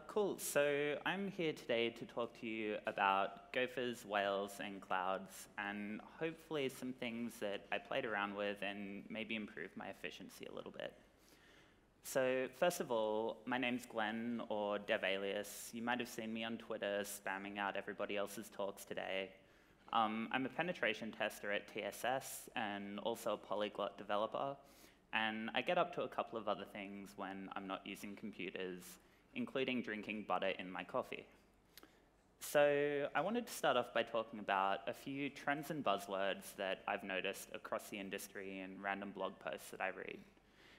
Cool. So I'm here today to talk to you about Gophers, whales, and clouds, and hopefully some things that I played around with and maybe improve my efficiency a little bit. So first of all, my name's Glenn, or devalias. You might have seen me on Twitter spamming out everybody else's talks today. I'm a penetration tester at TSS and also a polyglot developer, and I get up to a couple of other things when I'm not using computers, including drinking butter in my coffee. So I wanted to start off by talking about a few trends and buzzwords that I've noticed across the industry and random blog posts that I read.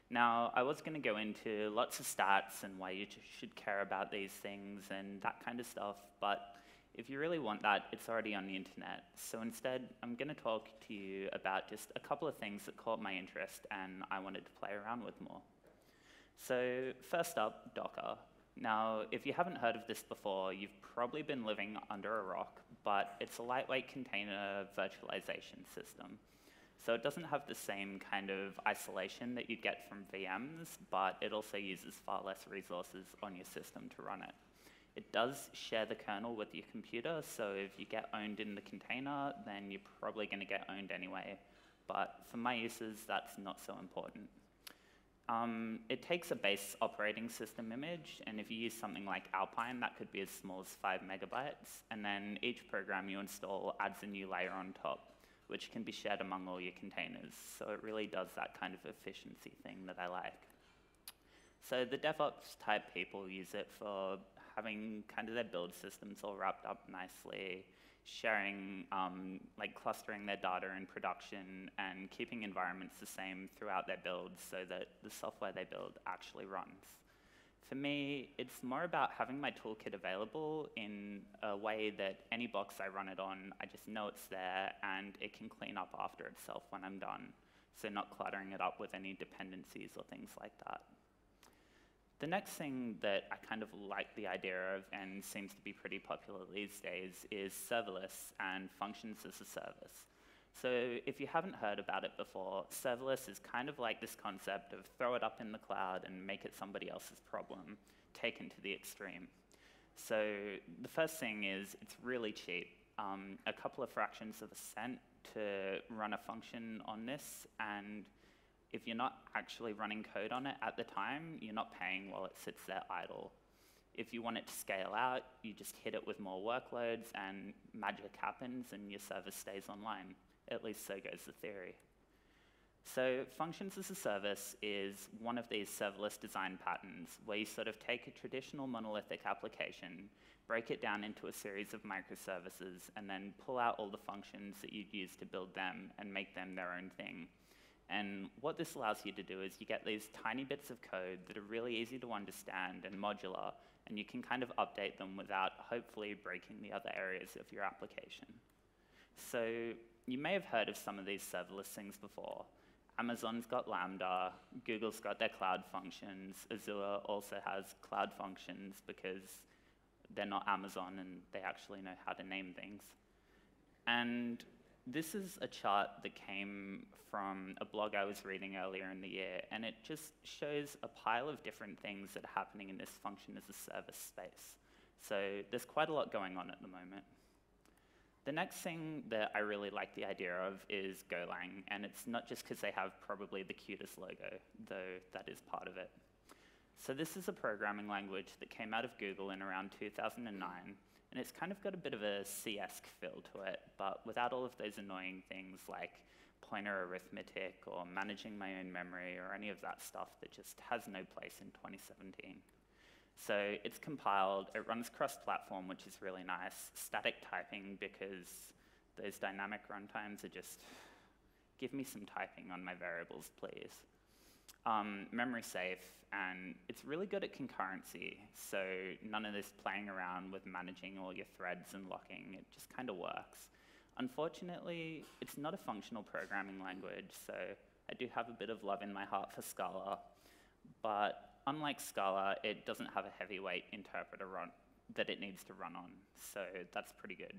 Now, I was going to go into lots of stats and why you should care about these things and that kind of stuff, but if you really want that, it's already on the internet. So instead, I'm going to talk to you about just a couple of things that caught my interest and I wanted to play around with more. So first up, Docker. Now, if you haven't heard of this before, you've probably been living under a rock, but it's a lightweight container virtualization system. So it doesn't have the same kind of isolation that you'd get from VMs, but it also uses far less resources on your system to run it. It does share the kernel with your computer, so if you get owned in the container, then you're probably going to get owned anyway. But for my uses, that's not so important. It takes a base operating system image, and if you use something like Alpine, that could be as small as 5 megabytes, and then each program you install adds a new layer on top, which can be shared among all your containers. So it really does that kind of efficiency thing that I like. So the DevOps type people use it for having kind of their build systems all wrapped up nicely, sharing, like clustering their data in production and keeping environments the same throughout their builds so that the software they build actually runs. For me, it's more about having my toolkit available in a way that any box I run it on, I just know it's there and it can clean up after itself when I'm done. So not cluttering it up with any dependencies or things like that. The next thing that I kind of like the idea of and seems to be pretty popular these days is serverless and functions as a service. So if you haven't heard about it before, serverless is kind of like this concept of throw it up in the cloud and make it somebody else's problem, taken to the extreme. So the first thing is it's really cheap. A couple of fractions of a cent to run a function on this, and if you're not actually running code on it at the time, you're not paying while it sits there idle. If you want it to scale out, you just hit it with more workloads and magic happens and your service stays online. At least so goes the theory. So functions as a service is one of these serverless design patterns where you sort of take a traditional monolithic application, break it down into a series of microservices, and then pull out all the functions that you'd use to build them and make them their own thing. And what this allows you to do is you get these tiny bits of code that are really easy to understand and modular, and you can kind of update them without hopefully breaking the other areas of your application. So you may have heard of some of these serverless things before. Amazon's got Lambda, Google's got their cloud functions, Azure also has cloud functions because they're not Amazon and they actually know how to name things. And this is a chart that came from a blog I was reading earlier in the year, and it just shows a pile of different things that are happening in this function as a service space. So there's quite a lot going on at the moment. The next thing that I really like the idea of is Golang, and it's not just because they have probably the cutest logo, though that is part of it. So this is a programming language that came out of Google in around 2009, and it's kind of got a bit of a C-esque feel to it, but without all of those annoying things like pointer arithmetic or managing my own memory or any of that stuff that just has no place in 2017. So it's compiled, it runs cross-platform, which is really nice. Static typing, because those dynamic runtimes are just, give me some typing on my variables, please. Memory safe, and it's really good at concurrency, so none of this playing around with managing all your threads and locking, it just kind of works. Unfortunately, it's not a functional programming language, so I do have a bit of love in my heart for Scala, but unlike Scala, it doesn't have a heavyweight interpreter that it needs to run on, so that's pretty good.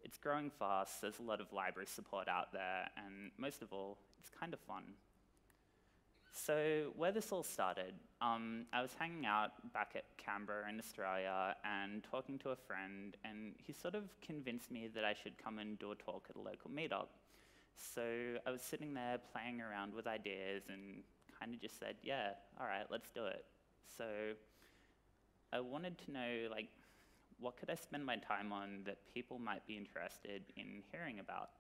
It's growing fast, there's a lot of library support out there, and most of all, it's kind of fun. So where this all started, I was hanging out back at Canberra in Australia and talking to a friend, and he sort of convinced me that I should come and do a talk at a local meetup. So I was sitting there playing around with ideas and kind of just said, yeah, all right, let's do it. So I wanted to know, like, what could I spend my time on that people might be interested in hearing about?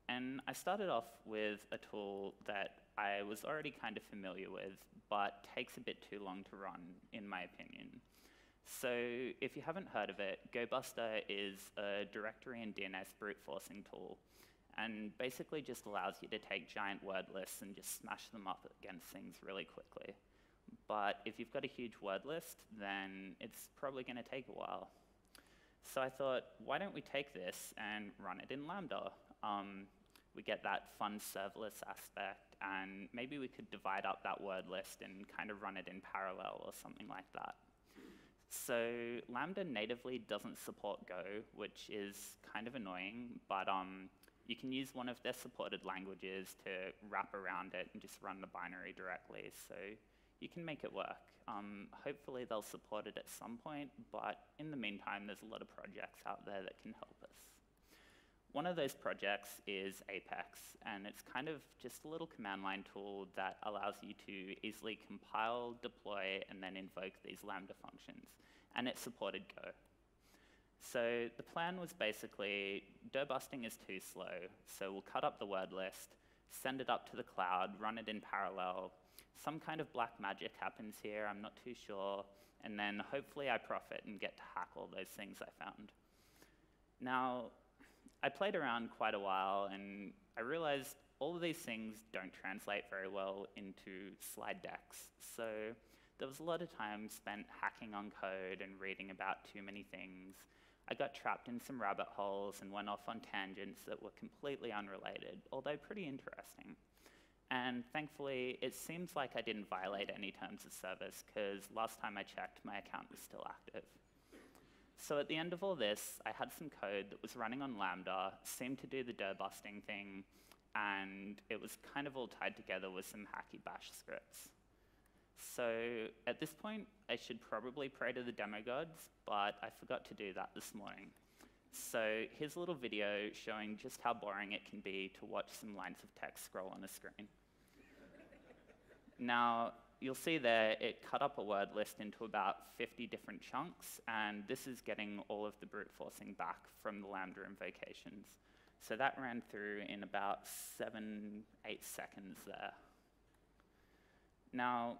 And I started off with a tool that I was already kind of familiar with, but takes a bit too long to run, in my opinion. So if you haven't heard of it, GoBuster is a directory and DNS brute forcing tool, and basically just allows you to take giant word lists and just smash them up against things really quickly. But if you've got a huge word list, then it's probably going to take a while. So I thought, why don't we take this and run it in Lambda? We get that fun serverless aspect, and maybe we could divide up that word list and kind of run it in parallel or something like that. So Lambda natively doesn't support Go, which is kind of annoying, but you can use one of their supported languages to wrap around it and just run the binary directly, so you can make it work. Hopefully they'll support it at some point, but in the meantime, there's a lot of projects out there that can help us. One of those projects is Apex, and it's kind of just a little command line tool that allows you to easily compile, deploy, and then invoke these Lambda functions, and it supported Go. So the plan was basically, do-busting is too slow, so we'll cut up the word list, send it up to the cloud, run it in parallel. Some kind of black magic happens here, I'm not too sure, and then hopefully I profit and get to hack all those things I found. Now, I played around quite a while, and I realized all of these things don't translate very well into slide decks. So there was a lot of time spent hacking on code and reading about too many things. I got trapped in some rabbit holes and went off on tangents that were completely unrelated, although pretty interesting. And thankfully, it seems like I didn't violate any terms of service, because last time I checked, my account was still active. So at the end of all this, I had some code that was running on Lambda, seemed to do the do-busting thing, and it was kind of all tied together with some hacky bash scripts. So at this point, I should probably pray to the demo gods, but I forgot to do that this morning. So here's a little video showing just how boring it can be to watch some lines of text scroll on a screen. Now, you'll see there, it cut up a word list into about 50 different chunks, and this is getting all of the brute forcing back from the Lambda invocations. So that ran through in about 7, 8 seconds there. Now,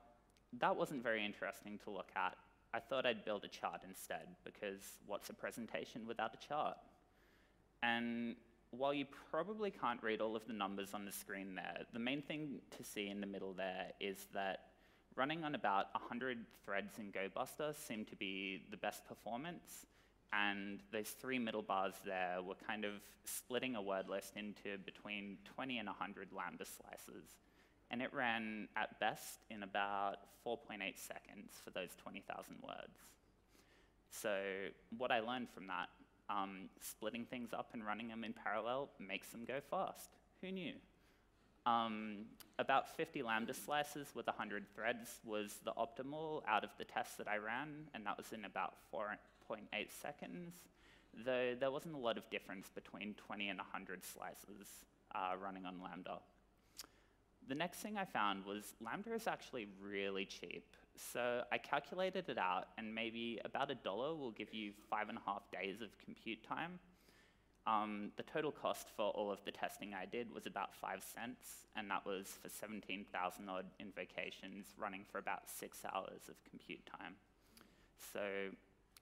that wasn't very interesting to look at. I thought I'd build a chart instead, because what's a presentation without a chart? And while you probably can't read all of the numbers on the screen there, the main thing to see in the middle there is that running on about 100 threads in GoBuster seemed to be the best performance, and those 3 middle bars there were kind of splitting a word list into between 20 and 100 Lambda slices. And it ran, at best, in about 4.8 seconds for those 20,000 words. So what I learned from that, splitting things up and running them in parallel makes them go fast. Who knew? About 50 Lambda slices with 100 threads was the optimal out of the tests that I ran, and that was in about 4.8 seconds, though there wasn't a lot of difference between 20 and 100 slices running on Lambda. The next thing I found was Lambda is actually really cheap. So I calculated it out, and maybe about $1 will give you 5.5 days of compute time. The total cost for all of the testing I did was about 5 cents, and that was for 17,000 odd invocations running for about 6 hours of compute time. So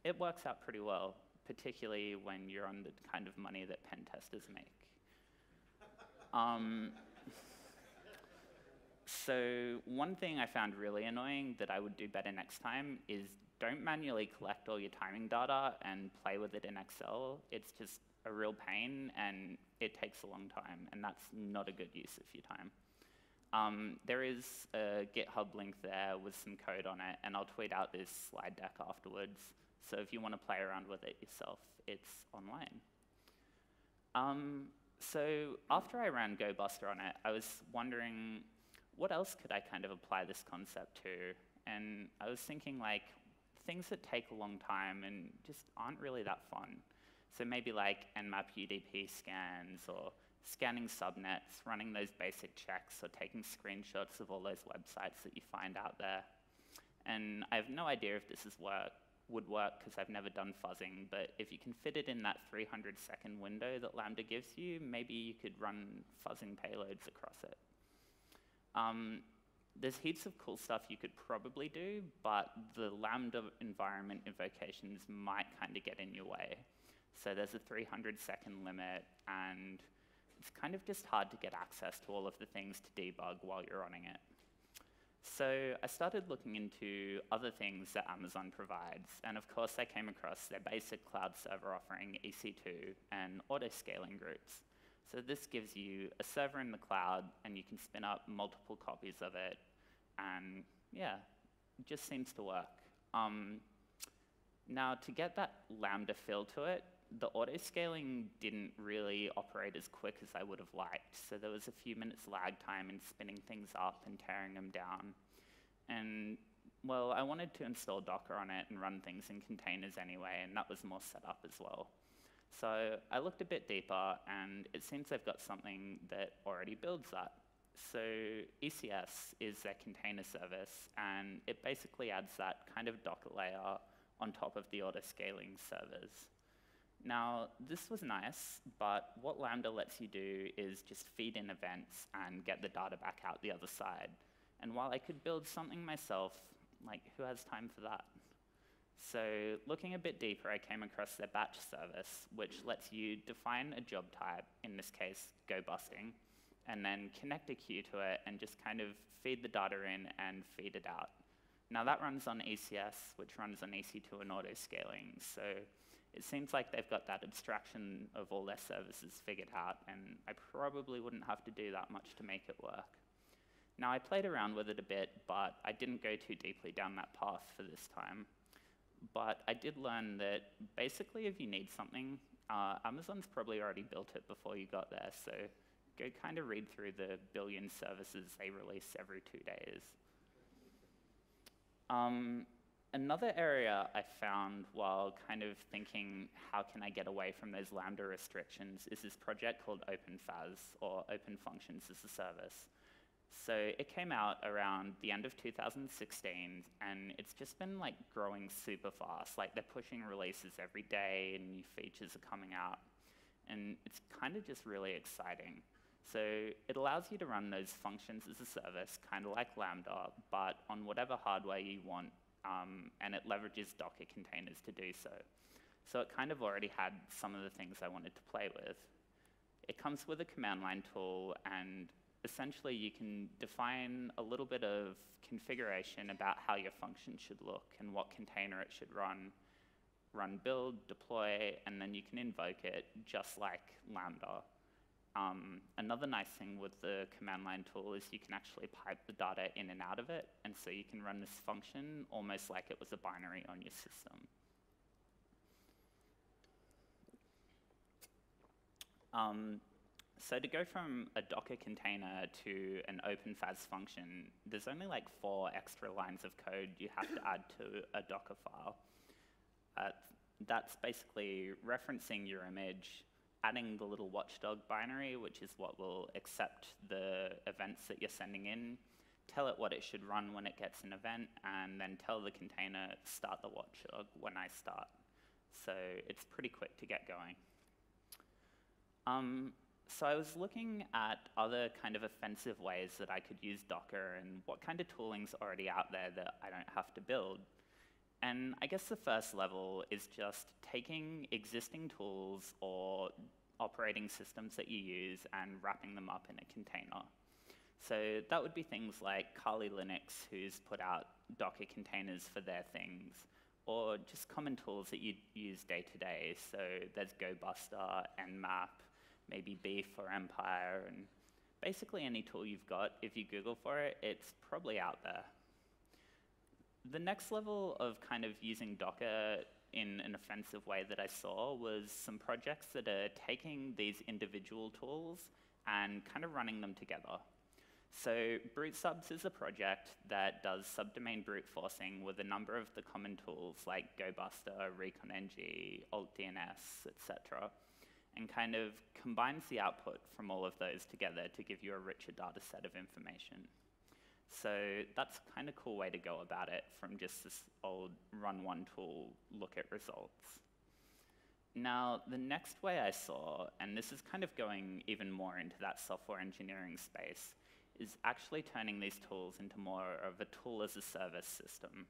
it works out pretty well, particularly when you're on the kind of money that pen testers make. So one thing I found really annoying that I would do better next time is don't manually collect all your timing data and play with it in Excel. It's just a real pain, and it takes a long time, and that's not a good use of your time. There is a GitHub link there with some code on it, and I'll tweet out this slide deck afterwards. So if you want to play around with it yourself, it's online. So after I ran GoBuster on it, I was wondering, what else could I kind of apply this concept to? And I was thinking like things that take a long time and just aren't really that fun. So maybe like nmap UDP scans or scanning subnets, running those basic checks or taking screenshots of all those websites that you find out there. And I have no idea if this would work because I've never done fuzzing, but if you can fit it in that 300-second window that Lambda gives you, maybe you could run fuzzing payloads across it. There's heaps of cool stuff you could probably do, but the Lambda environment invocations might kind of get in your way. So there's a 300-second limit, and it's kind of just hard to get access to all of the things to debug while you're running it. So I started looking into other things that Amazon provides, and of course I came across their basic cloud server offering EC2 and auto-scaling groups. So this gives you a server in the cloud, and you can spin up multiple copies of it, and yeah, it just seems to work. Now, to get that Lambda feel to it, the auto-scaling didn't really operate as quick as I would have liked. So there was a few minutes lag time in spinning things up and tearing them down. And, well, I wanted to install Docker on it and run things in containers anyway, and that was more set up as well. So I looked a bit deeper, and it seems they've got something that already builds that. So ECS is their container service, and it basically adds that kind of Docker layer on top of the auto-scaling servers. Now, this was nice, but what Lambda lets you do is just feed in events and get the data back out the other side. And while I could build something myself, like, who has time for that? So looking a bit deeper, I came across their batch service, which lets you define a job type, in this case, go busting, and then connect a queue to it and just kind of feed the data in and feed it out. Now that runs on ECS, which runs on EC2 and auto-scaling. So it seems like they've got that abstraction of all their services figured out, and I probably wouldn't have to do that much to make it work. Now, I played around with it a bit, but I didn't go too deeply down that path for this time. But I did learn that basically if you need something, Amazon's probably already built it before you got there, so go kind of read through the billion services they release every 2 days. Another area I found while kind of thinking, how can I get away from those Lambda restrictions, is this project called FaaS, or Open Functions as a Service. So it came out around the end of 2016, and it's just been like growing super fast. Like they're pushing releases every day, and new features are coming out. And it's kind of just really exciting. So it allows you to run those functions as a service, kind of like Lambda, but on whatever hardware you want. And it leverages Docker containers to do so. So it kind of already had some of the things I wanted to play with. It comes with a command line tool, and essentially you can define a little bit of configuration about how your function should look and what container it should run build, deploy, and then you can invoke it just like Lambda. Another nice thing with the command line tool is you can actually pipe the data in and out of it, and so you can run this function almost like it was a binary on your system. So to go from a Docker container to an open FaaS function, there's only like 4 extra lines of code you have to add to a Docker file. That's basically referencing your image, adding the little watchdog binary, which is what will accept the events that you're sending in, tell it what it should run when it gets an event, and then tell the container, start the watchdog when I start. So it's pretty quick to get going. So I was looking at other kind of offensive ways that I could use Docker and what kind of tooling's already out there that I don't have to build. And I guess the first level is just taking existing tools or operating systems that you use and wrapping them up in a container. So that would be things like Kali Linux, who's put out Docker containers for their things, or just common tools that you use day to day. So there's GoBuster, nmap, maybe Beef or Empire, and basically any tool you've got, if you Google for it, it's probably out there. The next level of kind of using Docker in an offensive way that I saw was some projects that are taking these individual tools and kind of running them together. So brute subs is a project that does subdomain brute forcing with a number of the common tools like GoBuster, ReconNG, AltDNS, etc., and kind of combines the output from all of those together to give you a richer data set of information. So that's kind of cool way to go about it from just this old run one tool, look at results. Now, the next way I saw, and this is kind of going even more into that software engineering space, is actually turning these tools into more of a tool as a service system.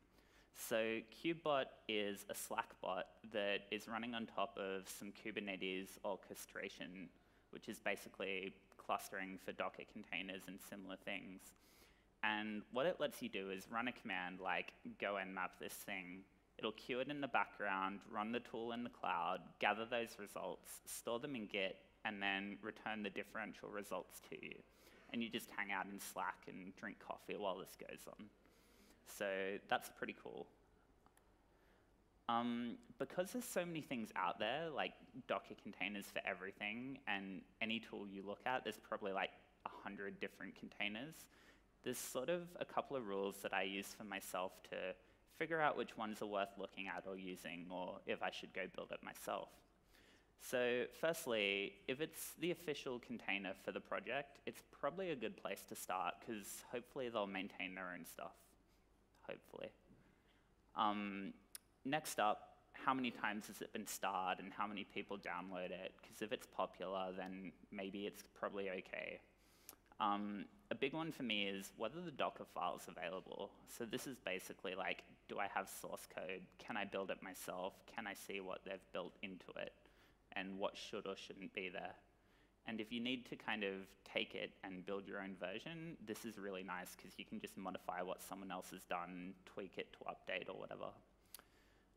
So KubeBot is a Slack bot that is running on top of some Kubernetes orchestration, which is basically clustering for Docker containers and similar things. And what it lets you do is run a command like go nmap this thing. It'll queue it in the background, run the tool in the cloud, gather those results, store them in Git, and then return the differential results to you. And you just hang out in Slack and drink coffee while this goes on. So that's pretty cool. Because there's so many things out there, like Docker containers for everything, and any tool you look at, there's probably like 100 different containers. There's sort of a couple of rules that I use for myself to figure out which ones are worth looking at or using, or if I should go build it myself. So firstly, if it's the official container for the project, it's probably a good place to start, because hopefully they'll maintain their own stuff, hopefully. Next up, how many times has it been starred and how many people download it? Because if it's popular, then maybe it's probably okay. A big one for me is whether the Docker file is available. So this is basically like, do I have source code? Can I build it myself? Can I see what they've built into it? And what should or shouldn't be there? And if you need to kind of take it and build your own version, this is really nice because you can just modify what someone else has done, tweak it to update or whatever.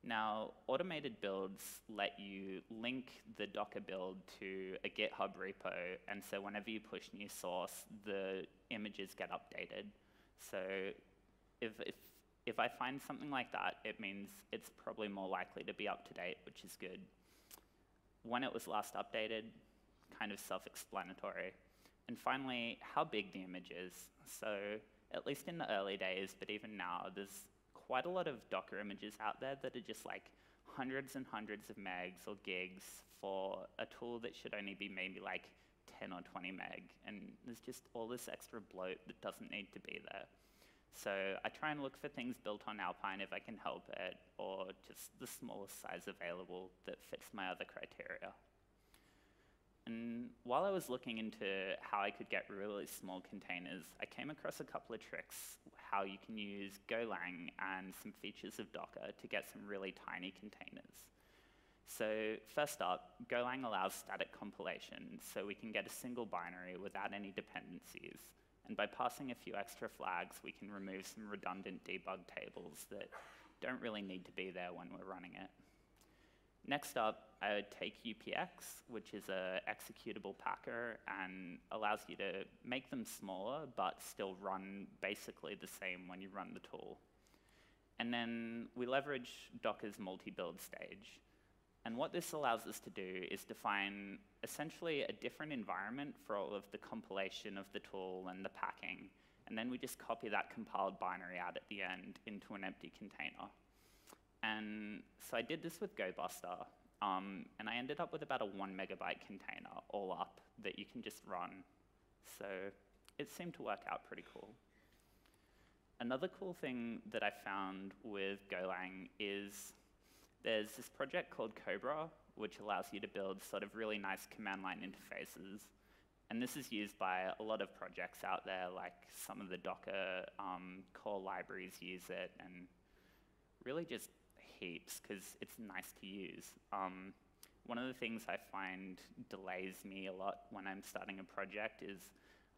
Now, automated builds let you link the Docker build to a GitHub repo, and so whenever you push new source, the images get updated. So if I find something like that, it means it's probably more likely to be up to date, which is good. When it was last updated, kind of self-explanatory. And finally, how big the image is. So at least in the early days, but even now, there's quite a lot of Docker images out there that are just like hundreds and hundreds of megs or gigs for a tool that should only be maybe like 10 or 20 meg. And there's just all this extra bloat that doesn't need to be there. So I try and look for things built on Alpine if I can help it, or just the smallest size available that fits my other criteria. And while I was looking into how I could get really small containers, I came across a couple of tricks, how you can use Golang and some features of Docker to get some really tiny containers. So first up, Golang allows static compilation, so we can get a single binary without any dependencies. And by passing a few extra flags, we can remove some redundant debug tables that don't really need to be there when we're running it. Next up, I would take UPX, which is an executable packer and allows you to make them smaller, but still run basically the same when you run the tool. And then we leverage Docker's multi-build stage. And what this allows us to do is define essentially a different environment for all of the compilation of the tool and the packing. And then we just copy that compiled binary out at the end into an empty container. And so I did this with GoBuster, and I ended up with about a 1 megabyte container all up that you can just run. So it seemed to work out pretty cool. Another cool thing that I found with Golang is there's this project called Cobra, which allows you to build sort of really nice command line interfaces. And this is used by a lot of projects out there, like some of the Docker core libraries use it, and really just heaps, because it's nice to use. One of the things I find delays me a lot when I'm starting a project is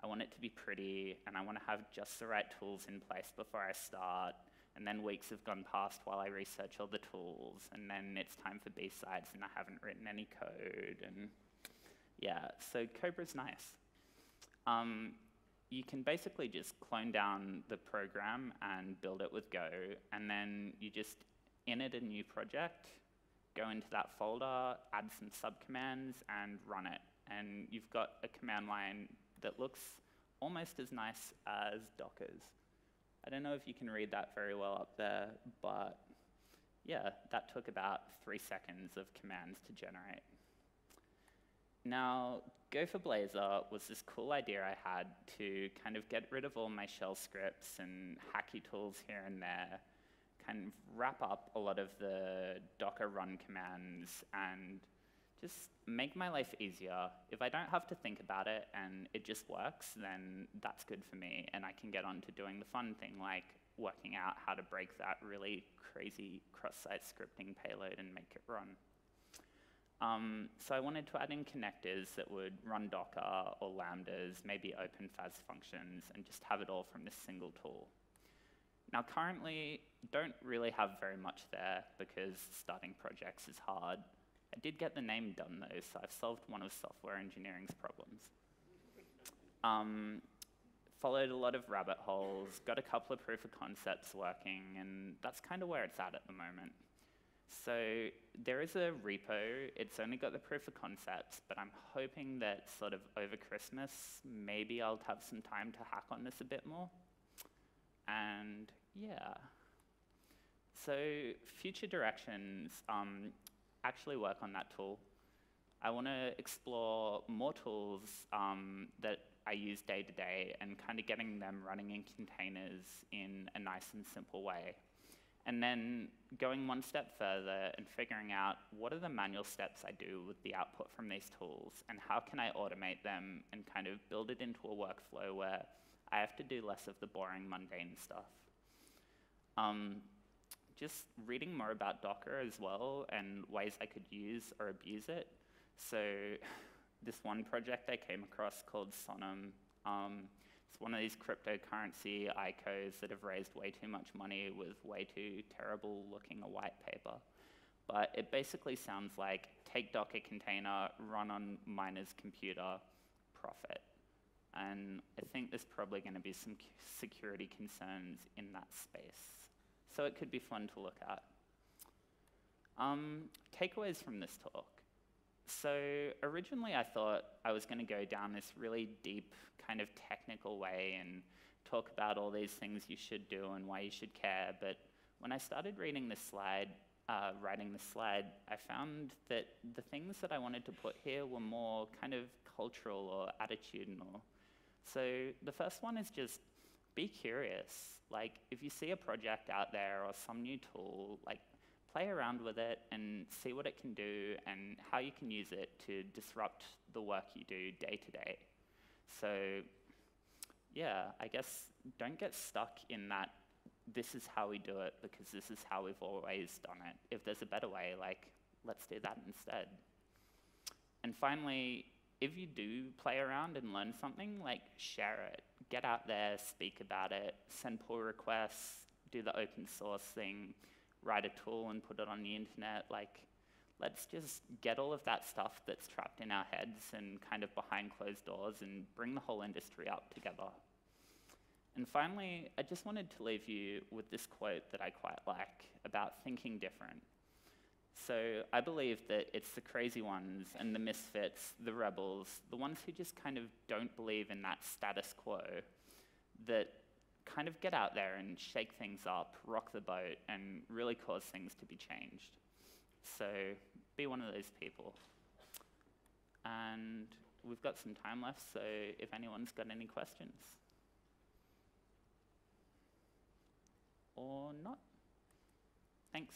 I want it to be pretty, and I want to have just the right tools in place before I start. And then weeks have gone past while I research all the tools, and then it's time for B-sides, and I haven't written any code, and yeah, so Cobra's nice. You can basically just clone down the program and build it with Go, and then you just init a new project, go into that folder, add some subcommands, and run it. And you've got a command line that looks almost as nice as Dockers. I don't know if you can read that very well up there, but yeah, that took about 3 seconds of commands to generate. Now, gopherblazer was this cool idea I had to kind of get rid of all my shell scripts and hacky tools here and there, kind of wrap up a lot of the Docker run commands and just make my life easier. If I don't have to think about it and it just works, then that's good for me, and I can get on to doing the fun thing like working out how to break that really crazy cross-site scripting payload and make it run. So I wanted to add in connectors that would run Docker or Lambdas, maybe open FaaS functions, and just have it all from this single tool. Now currently, don't really have very much there because starting projects is hard. I did get the name done though, so I've solved one of software engineering's problems. Followed a lot of rabbit holes, got a couple of proof of concepts working, and that's kind of where it's at the moment. So there is a repo, it's only got the proof of concepts, but I'm hoping that sort of over Christmas, maybe I'll have some time to hack on this a bit more. And yeah. So future directions, actually work on that tool. I want to explore more tools that I use day to day and kind of getting them running in containers in a nice and simple way. And then going one step further and figuring out what are the manual steps I do with the output from these tools and how can I automate them and kind of build it into a workflow where I have to do less of the boring, mundane stuff. Just reading more about Docker as well and ways I could use or abuse it. So this one project I came across called Sonum. It's one of these cryptocurrency ICOs that have raised way too much money with way too terrible looking a white paper. But it basically sounds like take Docker container, run on miner's computer, profit. And I think there's probably going to be some security concerns in that space. So it could be fun to look at. Takeaways from this talk. So originally I thought I was going to go down this really deep kind of technical way and talk about all these things you should do and why you should care. But when I started reading this slide, writing this slide, I found that the things that I wanted to put here were more kind of cultural or attitudinal. So the first one is just be curious. Like if you see a project out there or some new tool, like play around with it and see what it can do and how you can use it to disrupt the work you do day to day. So yeah, I guess don't get stuck in that this is how we do it because this is how we've always done it. If there's a better way, like let's do that instead. And finally, if you do play around and learn something, like share it. Get out there, speak about it, send pull requests, do the open source thing, write a tool and put it on the internet. Like, let's just get all of that stuff that's trapped in our heads and kind of behind closed doors and bring the whole industry up together. And finally, I just wanted to leave you with this quote that I quite like about thinking different. So I believe that it's the crazy ones and the misfits, the rebels, the ones who just kind of don't believe in that status quo, that kind of get out there and shake things up, rock the boat, and really cause things to be changed. So be one of those people. And we've got some time left, so if anyone's got any questions. Or not. Thanks.